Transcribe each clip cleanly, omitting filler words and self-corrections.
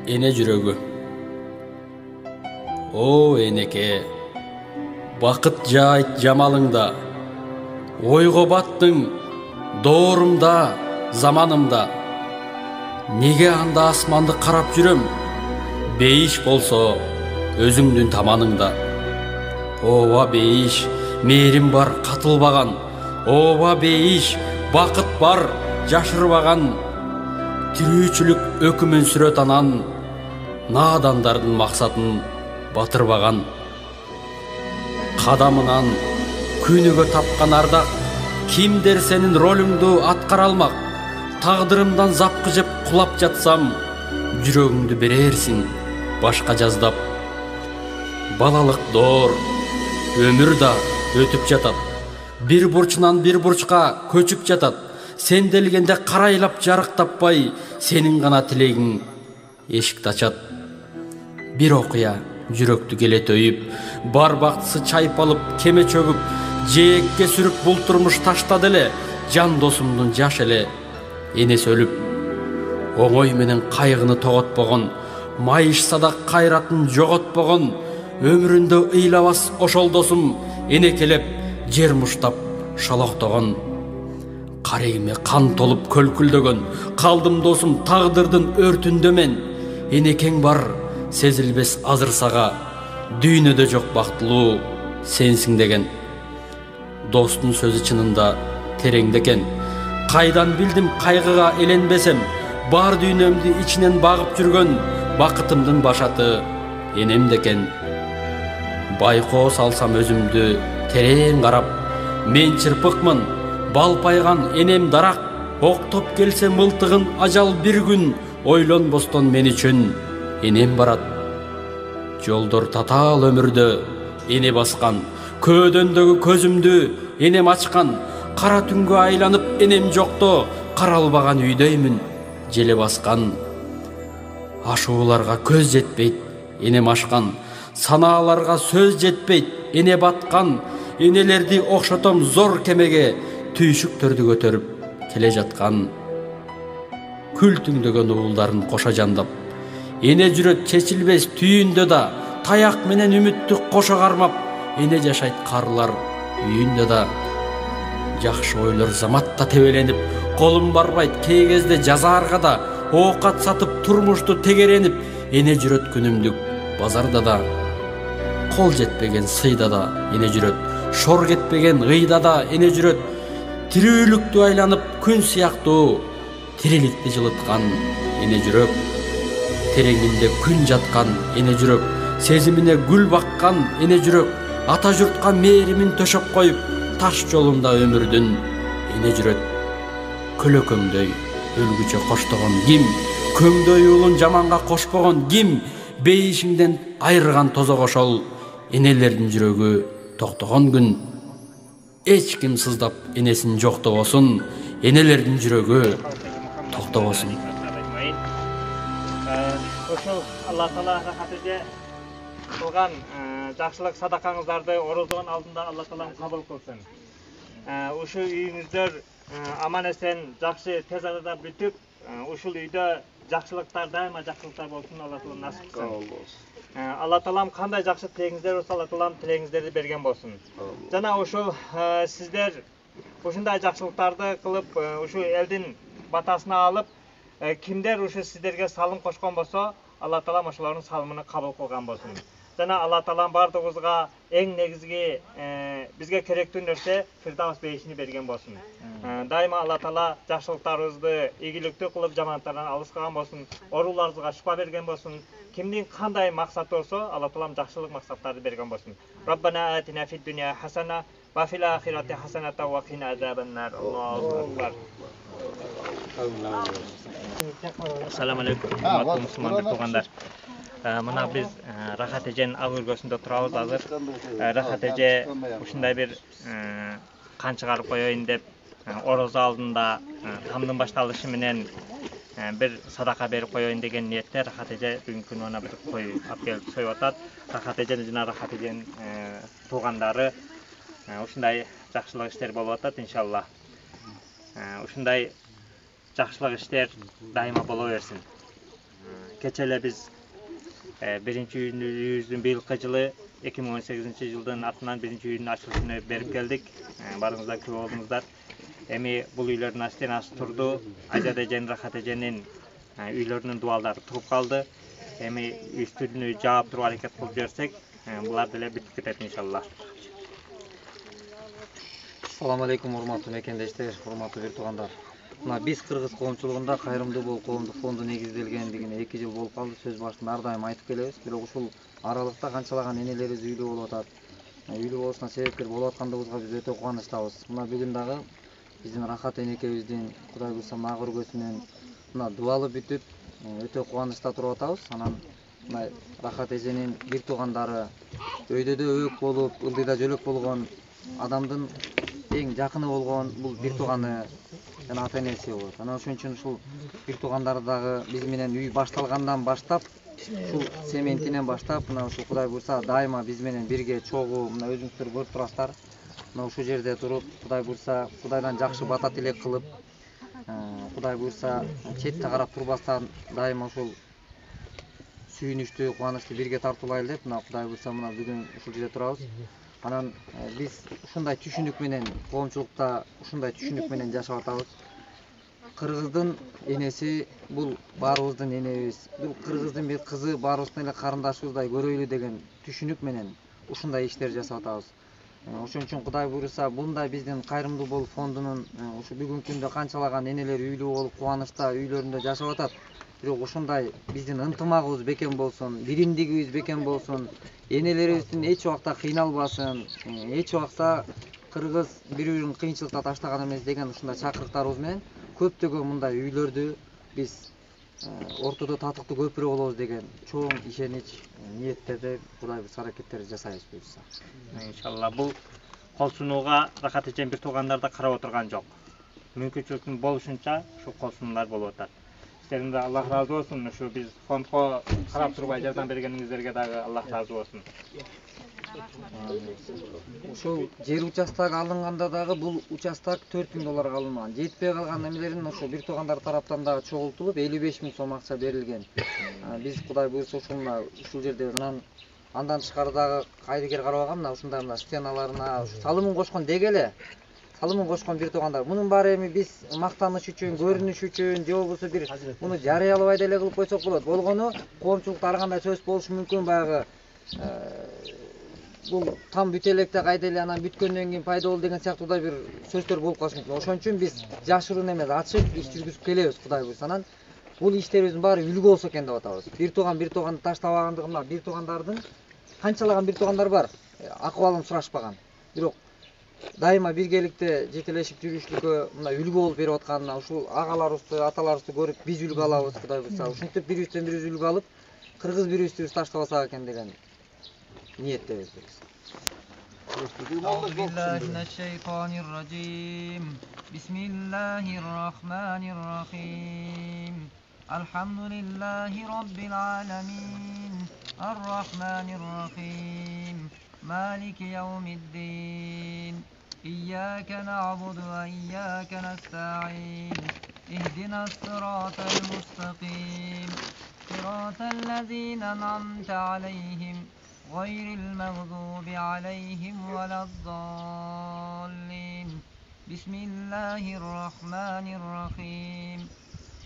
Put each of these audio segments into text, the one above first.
Эне жүрөгү. О энеке, бакыт жайт жамалыңда, ойго баттың доорумда, заманымда. Неге анда асманды карап жүрөм, бейиш болсо өзүңдүн таманыңда. Ооба бейиш, мээрим бар катылбаган, ооба бейиш, бакыт бар жашырбаган. Тирүүчүлүк өкүмүн сүрөт анан, наадандардын максатын батырбаган. Кадамынан күнүгө тапкан ардак, кимдер сенин ролуңду аткара алмак? Тагдырымдан запкы жеп кулап жатсам, жүрөгүңдү берерсиң башка жаздап. Балалык доор, өмүр да өтүп жатат, бир бурчунан бир бурчка көчүп жатат. Сен делгенде карайлап жарык таппай, сенин гана тилегиң эшикти ачат. Бир окуя жүрөктү келет өйүп, бар бактысы чайпалып, кеме чөгүп, жээкке сүрүп бул турмуш таштады эле, жан досумдун жаш эле энеси өлүп. Оңой менен кайгыны тоготпогон, майышса да кайратын жоготпогон, өмүрүндө ыйлабас ошол досум энекелеп, жер муштап шалоктогон. Карегиме кан толуп көлкүлдөгөн, калдым досум тагдырдын өртүндө мен. Энекең бар, сезилбес азыр сага, дүйнөдө жок бактылуу сенсиң деген. Достун сөзү чынында тереңде экен, кайдан билдим кайгыга эленбесем, бар дүйнөмдү ичинен багып жүргөн бакытымдын башаты энемде экен. Байкоо салсам өзүмдү терең карап, мен чырпыкмын, балпайган энем дарак. Октоп келсе мылтыгын ажал бир күн, ойлонбостон мен үчүн энем барат. Жолдор татаал өмүрдө эне баскан, көөдөндөгү көзүмдү энем ачкан. Кара түнгө айланып энем жокто, каралбаган үйдөймүн желе баскан. Ашууларга көз жетпейт энем ашкан, санааларга сөз жетпейт эне баткан. Энелерди окшотом зор кемеге, түйшүктөрдү көтөрүп келе жаткан. Күл түңдөгөн уулдарын коша жандап, эне жүрөт чечилбес түйүндө да, таяк менен үмүттү кошо кармап, эне жашайт карылар үйүндө да. Жакшы ойлор заматта тебеленип, колум барбайт кээ кезде жазаарга да, оокат сатып турмушту тегеренип, эне жүрөт күнүмдүк базарда да. Кол жетпеген сыйда да эне жүрөт, шор кетпеген ыйда да эне жүрөт. Тирүүлүктү айланып күн сыяктуу, тириликти жылыткан эне жүрөк. Тереңинде күн жаткан эне жүрөк, сезимине гүл баккан эне жүрөк. Ата журтка мээримин төшөп коюп, таш жолунда өмүрдүн эне жүрөт. Көлөкөңдөй өлгүчө коштогон ким? Көңдөй уулун жаманга кошпогон ким? Бейишиңден айырган тозок ошол энелердин жүрөгү токтогон күн. Эч ким сыздап энесин жоктобосун, энелердин жүрөгү токтобосун. Ошол Алла Таала рахатыже кылган жакшылык садакаңыздарды орозогон алдында Алла Таалам кабыл кылсын. Ушул үйүңүздөр аман эсен, жакшы тез арада бүтүп, ушул үйдө жакшылыктар дайыма жакшылыктар болсун, Алла Таалам насип кылсын. Алла Таалам кандай жакшы тилегиңиздер болсо, Алла Таалам тилегиңиздерди берген болсун. Жана ошол сиздер ушундай жакшылыктарды кылып, ушул элдин батасына алып, кимдер ушул сиздерге салым кошкон болсо, Алла Таалам ошолордун салымын кабыл кылган болсун. Жана Алла Таалам бардыгыбызга эң негизги бизге керектүү нерсе Фирдавс бейишини берген болсун. Дайыма Алла Таала жакшылыктарыбызды ийгиликтүү кылып, жаманаттардан алыс кылган болсун. Ооруларыбызга шифа берген болсун. Кимдин кандай максаты болсо, Алла Таалам жакшылык максаттарды берген болсун. Раббана атина фид дунья хасана ва фил ахирати хасаната ва кина азабаннар. Аллаху акбар. Ассаламу алейкум, урматтуу мусулмандар туугандар. Мына биз Рахат эженин ак өргөсүндө турабыз азыр. Рахат эже ушундай бир кан чыгарып коеюн деп, орозо алдында тамдын башталышы менен бир садака берип коеюн деген ниетте Рахат эже бүгүнкү күнү ана бир кой алып келип союп атат. Рахат эженин жана Рахат эженин туугандары ушундай жакшылык иштер болуп атат иншалла. Ушундай жакшылык иштер дайыма боло берсин. Keçe эле биз биринчи үйүбүздүн быйылкы жылы 2018 жылдын атынан биринчи үйдүн ачылышына берип келдик. Барыңыздар күбө болуңуздар. Эми бул үйлөрдүн стенасы турду. Азада эже, Рахат эженин үйлөрүнүн дубалдары туруп калды. Эми үстүнү жаап туруп аракет кылып жиберсек, булар деле бүтүп кетет иншалла. Assalamu alaikum, урматтуу мекендештер, урматтуу бир туугандар. Мына биз кыргыз коомчулугунда кайрымдуу бул коомдук фонду негизделгендигине 2 жыл болуп калды. Сөз башында ар дайым айтып келебиз. Бирок ушул аралыкта канчалаган энелерибиз үйлүү болуп атат. Үйлүү болушуна себепкер болуп аткандыгыбызга биз өтө кубанычтабыз. Мына бүгүн дагы биздин Рахат энекебиздин Кудай буйрса мына көргөсүнөн мына дубалы бүтүп өтө кубанычта туруп атабыз. Анан мына Рахат эженин бир туугандары өйдөдөөөк болуп, ылдыйда жөлөк болгон адамдын эң жакыны болгон бул бир тууганы жана ата энеси болот. Анан ошон үчүн ушул бир туугандары дагы биз менен үй башталгандан баштап, ушул сементинен баштап, мына ушул Кудай буйрса дайыма биз менен бирге чогуу, мына өзүңүздөр көрүп турасыздар. Мына ушул жерде туруп, Кудай буйрса Кудайдан жакшы бата тилек кылып, Кудай буйрса четте карап турбастан дайыма ушул сүйүнүчтүү, кубанычты бирге тартуулайлы деп, мына Кудай буйрса мына бүгүн ушул жерде турабыз. Анан биз ушундай түшүнүк менен коомчулукта ушундай түшүнүк менен жашап атабыз. Кыргыздын энеси бул баарыбыздын энебиз. Бул кыргыздын бир кызы баарыбыздын эле карындашыбыздай көрөйлү деген түшүнүк менен ушундай иштер жасап атабыз. Ошон үчүн Кудай буйрса мындай биздин кайрымдуу болуп фондунун ушу бүгүнкү күндө канчалаган энелер үйлүү болуп кубанычта үйлөрүндө жашап атат. Бирок ушундай биздин ынтымагыбыз бекем болсун, биримдигибиз бекем болсун, энелерибиздин эч убакта кыйналбасын, эч убакта кыргыз бири-бирин кыйынчылыкта таштаган эмес деген ушундай чакырыктарыбыз менен көптөгөн мындай үйлөрдү биз ортодо татыктуу көпүрө болобуз деген чоң ишенич, ниеттерди Кудай буйрса аракеттерди жасайбыз буйрса. Иншалла бул кол сунууга Рахат эжем бир туугандар да карап отурган жок. Мүмкүнчүлүктүн болушунча ушул кол сунуулар болуп атат. Сіздерге Аллах разы болсын. Ушу биз фондко карап турбай жардам бергениңиздерге дагы Аллах разы болсын. Ушул жер участогу алынганда дагы бул участок $4000 алынган. Жетпей калган эмелерин ошо бир туугандар тараптан дагы чогултулуп 55.000 сом акча берилген. Биз Кудай буйрса ушул жерде андан тышкары дагы кайдыгер карабаган мына ушундай мына стеналарына салымын кошкон деги эле. Салымын кошкон бир туугандар. Мунун баары эми биз мактаныш үчүн, көрүнүш үчүн, же болбосо бир муну жарыялабай деле кылып койсок болот. Болгону коомчулукта ар кандай сөз болушу мүмкүн, баягы бул там бүтө электе кайда эле анан бүткөндөн кийин пайда болду деген сыяктуу бир сөздөр болуп калышы мүмкүн. Ошон үчүн биз жашыруун эмес, ачык иш жүргүзүп келебиз Кудай буйрса. Анан бул иштерибиздин баары үлгү болсо экен деп атабыз. Бир тууганды таштабагандыгына, бир туугандардын канчалаган бир туугандар бар, акыбалын сурашпаган. Бирок дайыма биргеликте жетелешип жүрүшлүккө мына үлгү болуп берип атканына ушул агаларыбызды, аталарыбызды көрүп биз үлгү алабыз Кудай буйрса. Ушинтип бирибизден бирибиз үлгү алып, кыргыз бирибизди таштабасак экен деген ниеттебиз. Bismillahirrahmanirrahim. Alhamdulillahi rabbil alamin. Arrahmanirrahim. Maliki yawmiddin. İyyâke na'budu ve iyyâke nesta'in. İhdina s-sirâtal mustaqim. Sirâtallezîne en'amte aleyhim. Gayril mağdubi aleyhim veleddallin. Bismillahirrahmanirrahim.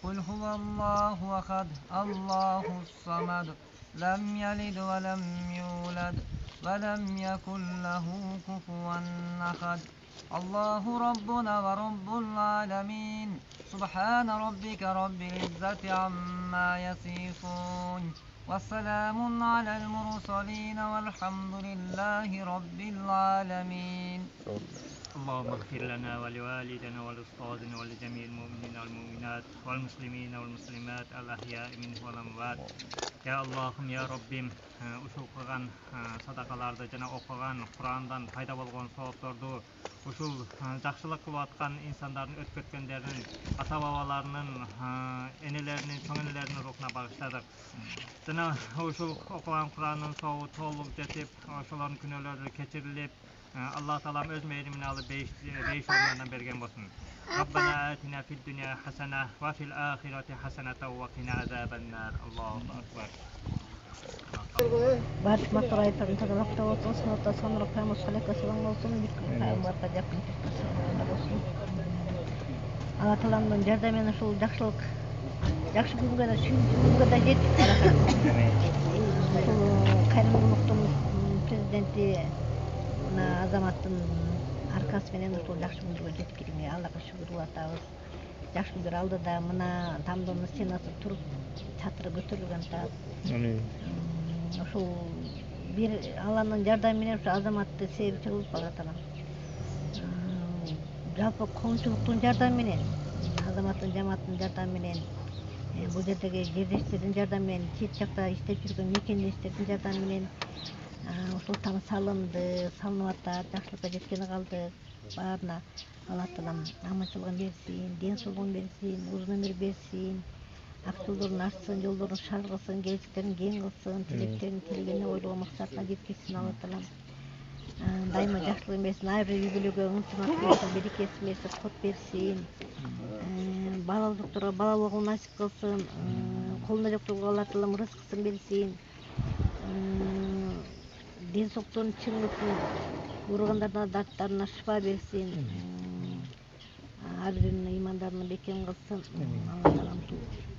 Kul huvallahu ehad. Allahus samad. Lem yelid ve lem yulad. وَلَمْ يَكُنْ لَهُ كُفُوًا أَحَدٌ اللَّهُ رَبُّنَا وَرَبُّ الْعَالَمِينَ سُبْحَانَ رَبِّكَ رَبِّ الْعِزَّةِ عَمَّا يَصِفُونَ وَسَلَامٌ عَلَى الْمُرْسَلِينَ وَالْحَمْدُ لِلَّهِ رَبِّ الْعَالَمِينَ اللهم اغفر لنا ولوالدنا ولأستاذنا ولجميع المؤمنين والمؤمنات والمسلمين والمسلمات الأحياء منهم والأموات. Ya Allah'ım ya Rabbim, uşul kılgan sadakalarda jana okugan Kur'an'dan fayda bolgon soğuktordu, uşul jakşılık kılıp atkan insanların ötüp ketkenlerinin, ata babalarının, enelerinin, çoğ enelerinin ruhuna bağışladık. Jana uşul okugan Kur'an'ın soğuğu tolup jetip, uşuların küneleri keçirilip, Allah Teala öz meyrimini alıp beyiş ormandan bergen bolsun. Rabbana atina fid dunya hasana ve fil ahireti hasanata ve qina azabannar. Allahu akbar. Barış maturaytın tadalakta olsun, sınavda sonra kaymış halakasılan olsun, bir kaymarda yapın çıkmasına olsun. Allah Teala'nın jardamıyla şu жақсы күнге де күнге де жеттік қайырымдылықтың президенті мына азаматтың арқасыменен ушул жақсы күндөргө жеткениге Аллага шүгүр кылабыз. Жақсы күндөр алды да мына Тамдоонун стенасы туруп чатыры көтөрүлгөн таа. Ошол бир Алланын жардамы менен ушу азаматты себепчи кылып баратам. Жалпы коомчулуктун жардамы менен, азаматтын жамааттын жардамы менен, бул жердеги жердештердин жардамы менен, чет жакта иштеп жүргөн мекендештердин жардамы менен ушул там салынды, салынып атат, жакшылыкка жеткени калдык. Баарына Алла Таалам аманчылыгын берсин, ден соолугун берсин, узун өмүр берсин, ак жолдорун ачсын, жолдорун шаргысын, келечектерин кең кылсын, тилектерин тилегени ойлогон максатына жеткизсин Алла Таалам. Дайыма жакшылыгын берсин, ар бир үй-бүлөгө ынтымак берсин, берекесин берсин, кот берсин. Балалыктарга балалыгын насип кылсын, колунда жоктурга Алла Таалам рызкысын берсин. Ден соолуктун чыңдысын, ууругандардын дарттарына шифа берсин. Ар биринин ыймандарын бекем кылсын. Алла Таалам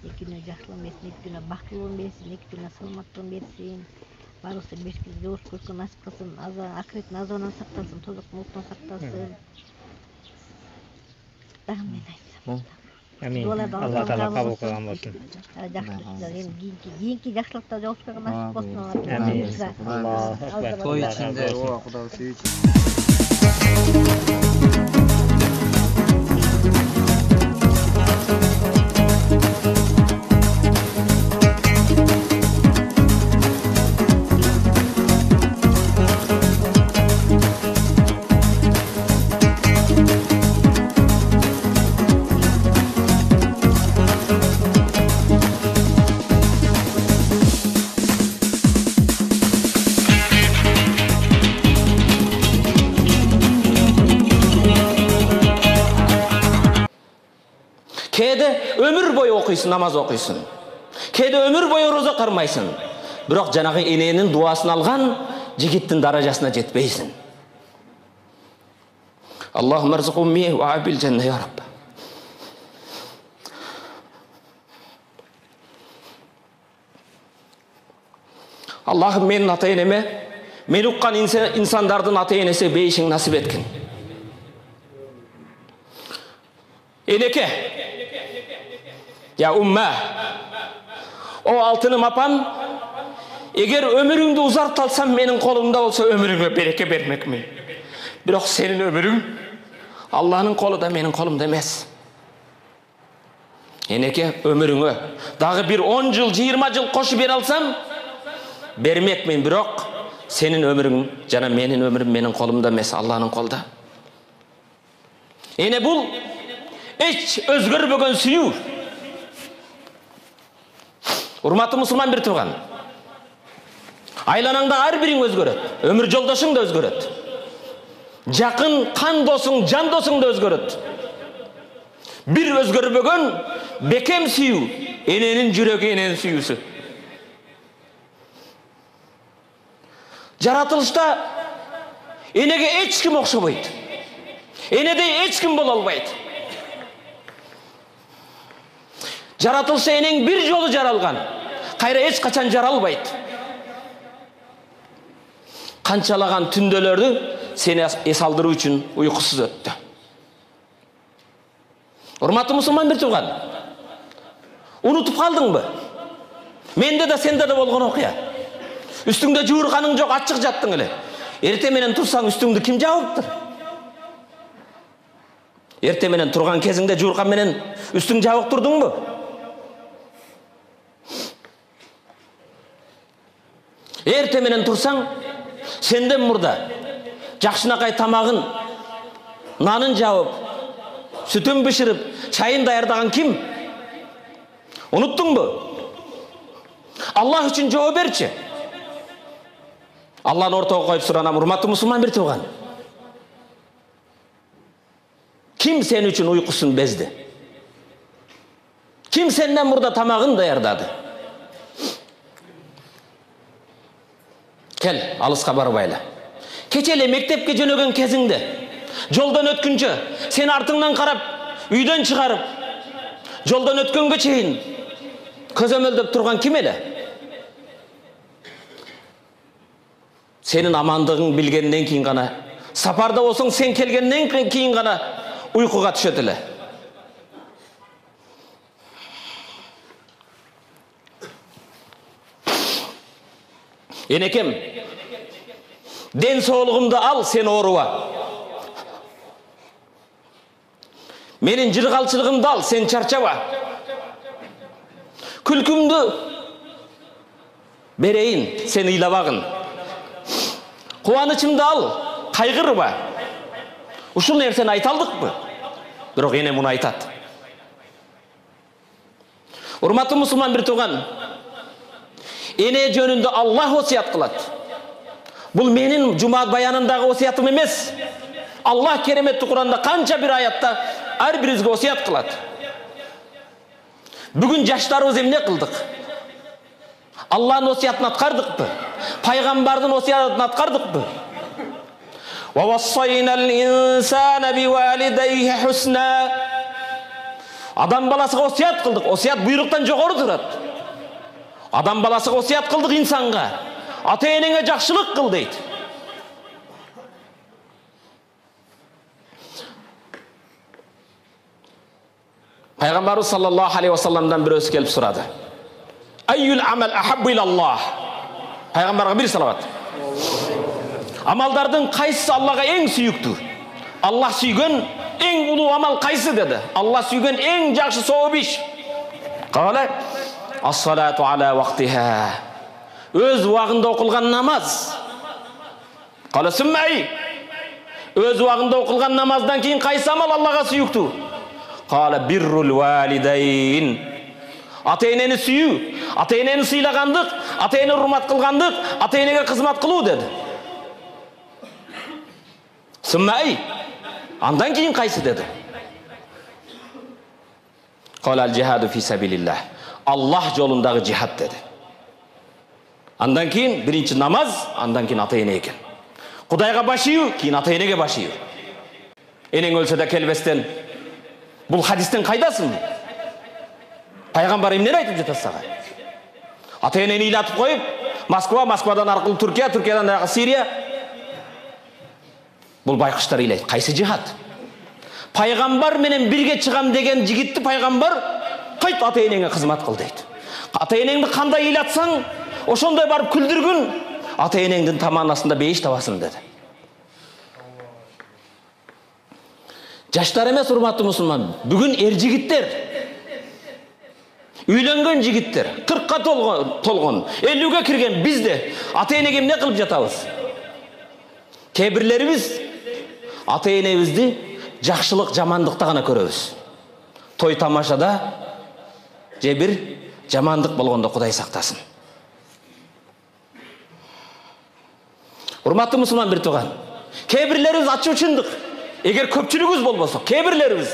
эки күнү жакшылыгын берсин, эки күнү бактылыгын берсин, эки күнү саламаттыгын берсин. Баарыбызды бешкиз жоош көркөн насип кылсын, акыреттин азабынан сактасын, тозоктун оттон сактасын. Дагы мен айтсам. Амин. Алла Таала кабыл кылган болсун. Жакшылыкта кийинки жакшылыкта жолугушканга насип болсун. Амин. Аллаху акбар. Той ичинде ооба Кудайга сүйүүчү. Kede ömür boyu okuysun, namaz okuysun. Kede ömür boyu roza karmaysın. Bırak janagı enenин duasını algan, jigittin darajasına jetpeysin. Allahümme rızıkummi ve abil cennet ya Rabbi. Allah'ım menin ata-eneme, meni ukkan insandardın ata-enesi beyişin nasip etkin. Eneke, ya umma, o altınım apam, eğer ömrüңdü uzartalsam menin kolumda olsa ömrüңe bereke vermek mi? Biroq senin ömrüň Allah'ın kolu da menin kolumda emas. Eneke ömrüňe dagı bir 10 yıl, 20 yıl koşup bere alsam bermekmin, biroq senin ömrüň jana menin ömrüm menin kolumda emas, Allah'ın kolda. Ene bul hiç özgörбөгөн süyүү. Урматтуу мусулман bir туган. Aylanаңda ар бириң өзгөрөт. Өмүр жолдошуң да өзгөрөт. Жакын кан досуң, жан досуң да өзгөрөт. Bir özgөрбөгөн бекем süyүү, эненин жүрөгү эненин süyүүсү. Жаратылышта энеге эч ким окшобойт. Энедей эч ким боло албайт. Жаратылышы энең bir жолу жаралган. Кайра эч качан жаралбайт. Канчалаган түндөлөрдү сени эс алдыруу үчүн уйкусуз өттү. Урматтуу мусулман bir туган. Унутуп калдыңбы? Менде да сенде да болгон окуя. Үстүңдө жуурканың жок, ачык жаттың эле. Эрте менен турсаң үстүңдү ким жабыптыр? Эрте менен турган кезиңде жууркан менен үстүң жабык турдуңбу? Эрте менен турсаң, сенден мурда жакшынакай тамагын, нанын жабып, сүтүн биширип, чайын даярдаган ким? Уnuttуңбу? Аллах үчүн жооп берчи. Алланы ортого коюп суранам, урматтуу мусулман bir туган. Kim sen için uykusun bezdi? Kim senden burada tamağın dayardadı? Kel, alısqa barıp ayla. Keçele mektepke jönөгөн kezиңде, жолдон өткүнчө, сен артыңдан карап, үйдөн чыгарып, жолдон өткөнгө чейин көзөмөлдөп турган ким эле? Senin amandığın bilgenden keyin gana, saparda olsun sen kelgenden keyin gana uykuga düşet ele. Enekem, den soğuluğumda al sen oruva. Menin jırgalçılığımda al sen çarçaba. Külkümdü bereyin sen ыйлабагын. Кубанычымды ал, кайгырба. Ушул нерсени айта алдыкпы? Бирок эне муну айтат. Урматтуу мусулман бир тууган, эне жөнүндө Аллах осуят кылат. Бул менин жумаат баянындагы осуятым эмес. Аллах кереметтүү Куранда канча бир аятта ар бирибизге осуят кылат. Бүгүн жаштарыбыз эмне кылдык? Аллах'ın osiyatını atkardıq mı? Peygamber'in osiyatını atkardıq mı? وَوَصَّيْنَا الْاِنْسَانَ بِوَالِدَيْهِ حُسْنًا. Adam balasıga osiyat kıldık. Osiyat buyruktan jogoru durat. Adam balasıga osiyat kıldık insanga. Ata-enenge jakşılık kıl deydi. Peygamberimiz sallallahu aleyhi ve sellem'den bir öz gelip soradı. Ayyul amel ahabbu ilallah. Peygamber'e bir salavat. Amallardan kaysı Allah'a en suyuktür? Allah suygun en ulu amal kaysı dedi. Allah suygun en jakşı soğuk iş. Kale as-salatu ala vaktiha. Öz vağında okulgan namaz. Kale sümmei. Öz vağında okulgan namazdan keyin kaysı amal Allah'a suyuktur? Kale birrul valideyn. Ata-eneni suyu, ata-eneni sıylagandık, ata-eneni hurmat kılgandık, ata-enege kızmat kıluu dedi. Sümmei. Andan keyin kaysı dedi. Kalal cihadu fi sabilillah. Allah yolundagı cihad dedi. Andan keyin birinci namaz, andan keyin ata-ene eken. Kudayga başıyı, keyin ata-enege başıyı. Eneң ölse de kelbestен. Bul hadisten kaydasın mı? Peygamber emneni aytıp жатат сага? Ата-энени ыйлатып коюп, Москва, Москвадан аркылуу Түркия, Түркиядан дагы Сирия. Бул байкуштар ыйлайт. Кайсы жихад? Пайгамбар менен бирге чыгам деген жигитти пайгамбар кайт ата-энеңе кызмат кыл дейт. Ата-энеңди кандай ыйлатсаң, ошондой барып күлдүргүн, ата-энеңдин таманасында бейиш табасың dedi. Жаштар эмес, урматтуу мусулман, бүгүн эр жигиттер, үйлөнгөн жигиттер, 40-ка толгон, 50-ге кирген бизде ата-энеге эмне кылып жатабыз? Кээ бирлерибиз ата-энебизди жакшылык, жамандыкта гана көрөбүз. Той тамашада же бир жамандык болгондо Кудай сактасын. Урматтуу мусулман бир тууган, кээ бирлерибиз ачуучундук. Эгер көпчүлүгүбүз болбосо, кээ бирлерибиз,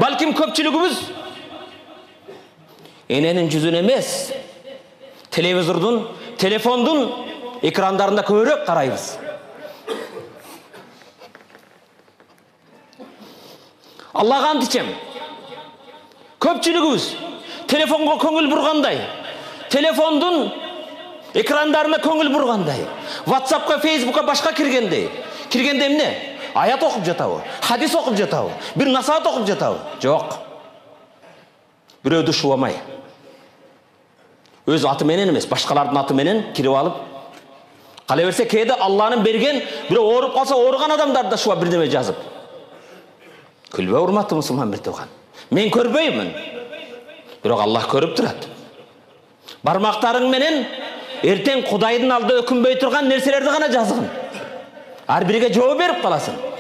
балким көпчүлүгүбүз эненин жүзүн эмес, телевизордун, телефондун экрандарында көбүрөөк карайбыз. Аллага ант ичем. Көпчүлүгүбүз телефонго көңүл бургандай, телефондун экрандарына көңүл бургандай, WhatsAppка, Facebookка башка киргенде эмне? Аят окуп жатабы? Хадис окуп жатабы? Бир насаат окуп жатабы? Жок. Бирөөдү шубамай. Өз аты менен эмес, башкалардын аты менен кирип алып, кала берсе кээде Алланын берген, бирөө ооруп калса ооруган адамдар да шуба бирдеме жазып. Күлбө, урматтуу мусулман бир тууган. Мен көрбөймүн. Бирок Аллах көрүп турат. Бармактарың менен эртең Кудайдын алдында өкүнбөй турган нерселерди гана жазгын. Ар бириге жооп берип каласың.